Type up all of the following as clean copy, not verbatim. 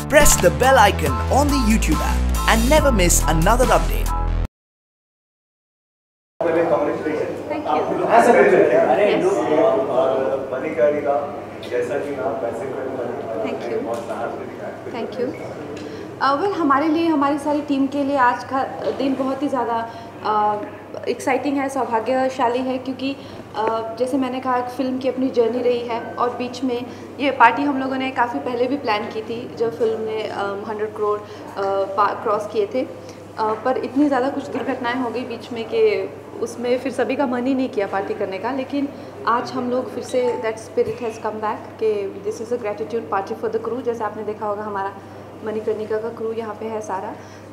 Press the bell icon on the YouTube app and never miss another update. Congratulations. Thank you. Thank you. Thank you. Well हमारे लिए, हमारी सारी team के लिए आज का दिन बहुत ही ज़्यादा एक्साइटिंग है, सौभाग्यशाली है, क्योंकि जैसे मैंने कहा एक फ़िल्म की अपनी जर्नी रही है और बीच में ये पार्टी हम लोगों ने काफ़ी पहले भी प्लान की थी जब फिल्म ने 100 करोड़ क्रॉस किए थे, पर इतनी ज़्यादा कुछ दुर्घटनाएं हो गई बीच में कि उसमें फिर सभी का मन ही नहीं किया पार्टी करने का। लेकिन आज हम लोग फिर से that spirit has come back कि this is a gratitude party for the crew. जैसे आपने देखा होगा हमारा मणिकर्णिका का क्रू यहाँ पे है सारा,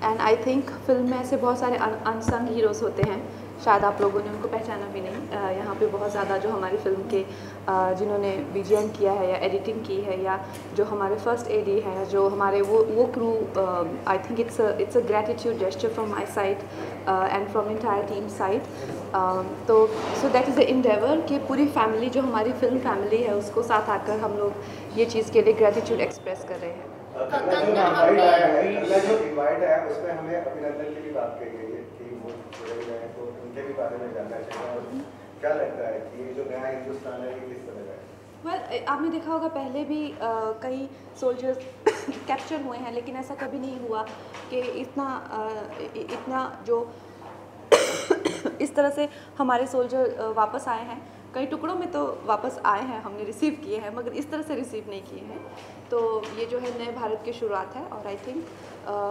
एंड आई थिंक फिल्म में ऐसे बहुत सारे अनसंग हीरोज़ होते हैं, शायद आप लोगों ने उनको पहचाना भी नहीं। यहाँ पे बहुत ज़्यादा जो हमारी फिल्म के जिन्होंने बीजीएम किया है या एडिटिंग की है या जो हमारे फर्स्ट एडी है, जो हमारे वो crew, I think it's a gratitude gesture from my side and from entire team side. तो so that is the endeavour कि पूरी फैमिली जो हमारी फिल्म फैमिली है उसको साथ आकर हम लोग ये चीज़ के लिए ग्रेटिट्यूड एक्सप्रेस कर रहे हैं। जो इनवाइट है उसमें हमें अभिनंदन की भी बात कही गई है कि वो जुड़े हुए हैं, तो उनके भी बारे में जानना चाहिए और क्या लगता है कि ये जो नया हिंदुस्तान है ये किस तरह का है? वेल आपने देखा होगा पहले भी कई सोल्जर्स कैप्चर हुए हैं, लेकिन ऐसा कभी नहीं हुआ कि इतना जो इस तरह से हमारे सोल्जर वापस आए हैं। कई टुकड़ों में तो वापस आए हैं, हमने रिसीव किए हैं, मगर इस तरह से रिसीव नहीं किए हैं। तो ये जो है नए भारत की शुरुआत है और आई थिंक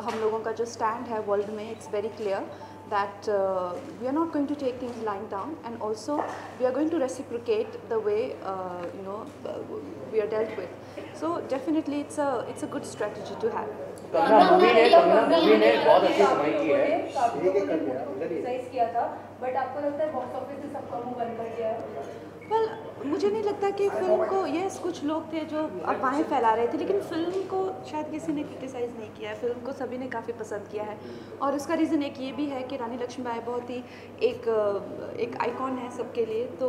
हम लोगों का जो स्टैंड है वर्ल्ड में it's very clear that we are not going to take things lying down, and also we are going to reciprocate the way we are dealt with. So definitely it's a good strategy to have. Movie ने बहुत अच्छी कमाई की है, criticise किया था, but आपको लगता है बॉक्स ऑफिस से सबका मुंह बंद कर दिया है? वेल मुझे नहीं लगता कि फिल्म को, यस कुछ लोग थे जो अफवाहें फैला रहे थे, लेकिन फिल्म को शायद किसी ने क्रिटिसाइज़ नहीं किया है। फिल्म को सभी ने काफ़ी पसंद किया है और उसका रीज़न एक ये भी है कि रानी लक्ष्मीबाई बहुत ही एक आइकॉन है सबके लिए, तो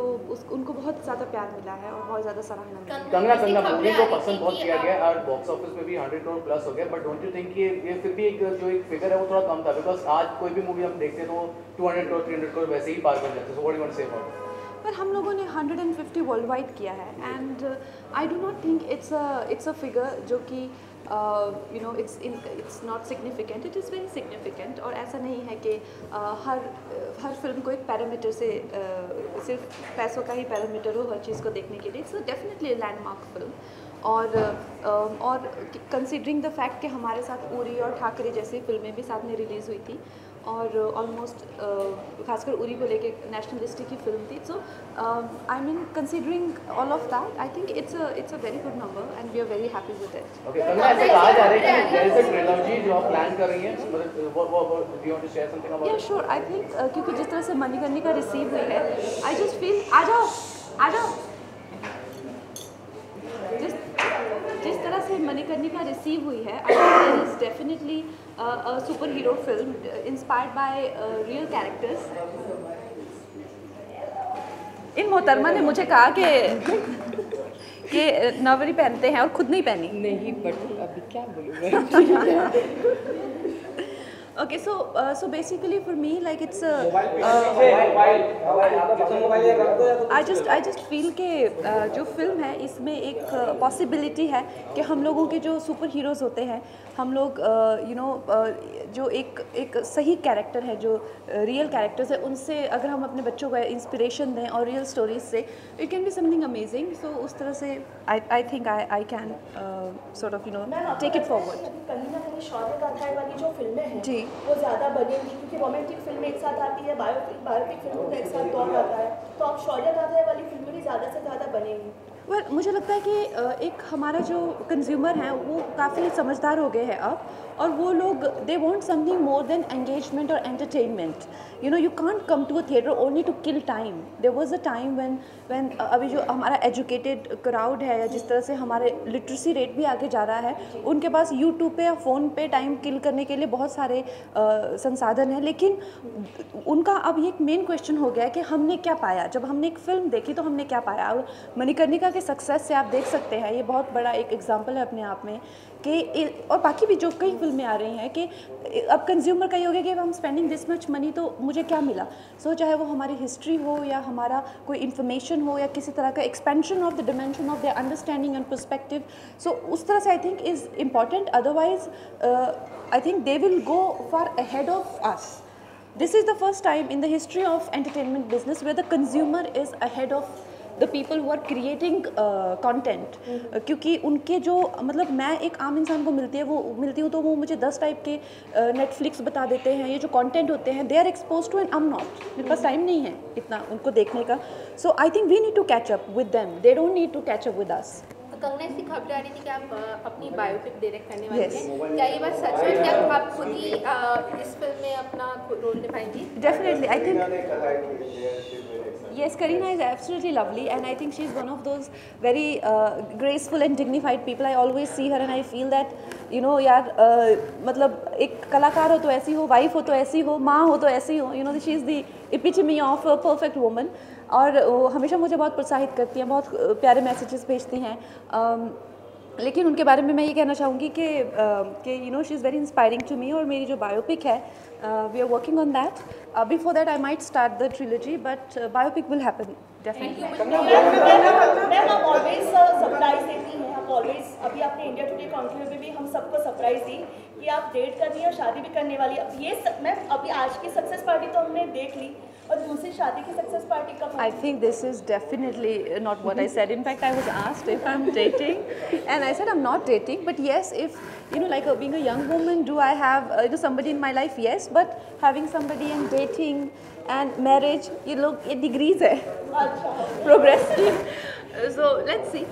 उनको बहुत ज़्यादा प्यार मिला है और बहुत ज़्यादा सराहना मिली है। कंगना मूवी को पसंद बहुत किया गया और बॉक्स ऑफिस में भी 100 करोड़ प्लस हो गया, बट डोंट यू थिंक ये फिर भी एक जो एक फिगर है वो थोड़ा कम था? बिकॉज आज कोई भी मूवी हम देखते हैं तो 200 करोड़ 300 करोड़ वैसे ही पार कर जाते हैं। So what do you want to say about? पर हम लोगों ने 150 वर्ल्ड वाइड किया है, and I do not think it's a figure जो कि it's not significant, it is very significant. और ऐसा नहीं है कि हर फिल्म को एक पैरामीटर से सिर्फ पैसों का ही पैरामीटर हो हर चीज़ को देखने के लिए। इट्स डेफिनेटली लैंडमार्क फिल्म, और कंसिडरिंग द फैक्ट कि हमारे साथ उरी और ठाकरे जैसी फिल्में भी साथ में रिलीज़ हुई थी और ऑलमोस्ट खासकर उरी को लेके नेशनलिस्टिक की फिल्म थी। So I mean considering all of that, I think it's a very good number and we are very happy with it. Okay, Kangana ऐसे कहा जा रहा है कि देयर इज अ ट्रिलॉजी जो आप प्लान कर रही हैं, मतलब what do you want to share something about? या श्योर, आई थिंक क्योंकि जिस तरह से मणिकर्णिका रिसीव हुई है, आई जस्ट फील आ जाओ जिस तरह से मणिकर्णिका रिसीव हुई है, I think there is definitely a superhero film inspired by real characters. इन मोहतरमा ने मुझे कहा कि नवरी पहनते हैं और खुद नहीं पहनी। नहीं, बट अभी क्या बोलूँ मैं? Okay, so basically for me, like it's I just feel कि जो फिल्म है इसमें एक पॉसिबिलिटी है कि हम लोगों के जो सुपर हीरोज़ होते हैं, हम लोग जो एक सही कैरेक्टर है, जो रियल कैरेक्टर्स है, उनसे अगर हम अपने बच्चों को इंस्पिरेशन दें और रियल स्टोरीज से, it can be something amazing. So उस तरह से I think I can sort of take it forward. कहीं ना कहीं शौर्य गाथाएं वाली जो फिल्में हैं जी, वो ज़्यादा बनेंगी, क्योंकि रोमांटिक फिल्म एक साथ आती है, बायोपिक फिल्मों का एक साथ दौर आता है, तो अब शौर्य गाथाएं वाली फिल्में भी ज़्यादा से ज़्यादा बनेंगी। मुझे लगता है कि एक हमारा जो कंज्यूमर है वो काफ़ी समझदार हो गए हैं अब, और वो लोग they want something more than engagement और entertainment. You can't come to a theatre only to kill time. There was a time when अभी जो हमारा एजुकेटेड क्राउड है, या जिस तरह से हमारे लिटरेसी रेट भी आगे जा रहा है, उनके पास यूट्यूब पे या फ़ोन पे टाइम किल करने के लिए बहुत सारे संसाधन हैं, लेकिन उनका अब ये एक मेन क्वेश्चन हो गया है कि हमने क्या पाया। जब हमने एक फ़िल्म देखी तो हमने क्या पाया। और मणिकर्णिका के के सक्सेस से आप देख सकते हैं, ये बहुत बड़ा एक एग्जांपल है अपने आप में कि और बाकी भी जो कई फिल्में आ रही हैं कि अब कंज्यूमर का ये हो गया कि अब हम स्पेंडिंग दिस मच मनी तो मुझे क्या मिला। सो चाहे वो हमारी हिस्ट्री हो या हमारा कोई इन्फॉर्मेशन हो या किसी तरह का expansion of the dimension of the understanding and perspective, so उस तरह से I think is important. Otherwise I think they will go for ahead of us. This is the first time in the history of entertainment business where the consumer is ahead of the people who are creating content. क्योंकि उनके जो मतलब मैं एक आम इंसान को मिलती हूँ तो वो मुझे 10 टाइप के नेटफ्लिक्स बता देते हैं, ये जो कंटेंट होते हैं they are expose to and I am not, मेरे पास टाइम नहीं है इतना उनको देखने का। So I think we need to catch up with them, they don't need to catch up with us. Kangana, इसकी खबर आ रही थी कि आप अपनी बायोपिक डायरेक्ट करने वाले हैं, क्या ये बात सच है? क्या आप खुद ही इस फिल्म में अपना रोल निभाएंगी? Definitely, I think yes, Kareena is absolutely lovely and I think she is one of those very graceful and dignified people. I always see her and I feel that you know यार मतलब एक कलाकार हो तो ऐसी हो, wife हो तो ऐसी हो, माँ हो तो ऐसी हो, you know she is the epitome of a perfect woman। और वो हमेशा मुझे बहुत प्रोत्साहित करती हैं, बहुत प्यारे मैसेजेस भेजती हैं। लेकिन उनके बारे में मैं ये कहना चाहूँगी कि you know she is very inspiring to me. और मेरी जो बायोपिक है we are working on that. Before that I might start the trilogy but biopic will happen definitely. Ma'am आप ऑलवेज सरप्राइज देती हैं, आप ऑलवेज, अभी आपने इंडिया टुडे कॉन्क्लेव में भी हम सबको सरप्राइज दी कि आप डेट करनी है और शादी भी करने वाली। अब ये मैम अभी आज की सक्सेस पार्टी तो हमने देख ली, और दूसरी शादी की सक्सेस पार्टी कब? I think this is definitely not what I said. In fact, I was asked if I'm dating, and I said I'm not dating. But yes, if you know, like being a young woman, do I have somebody in my life? Yes, but having somebody and dating and marriage, you look, it degrees hai, progressive. So let's see.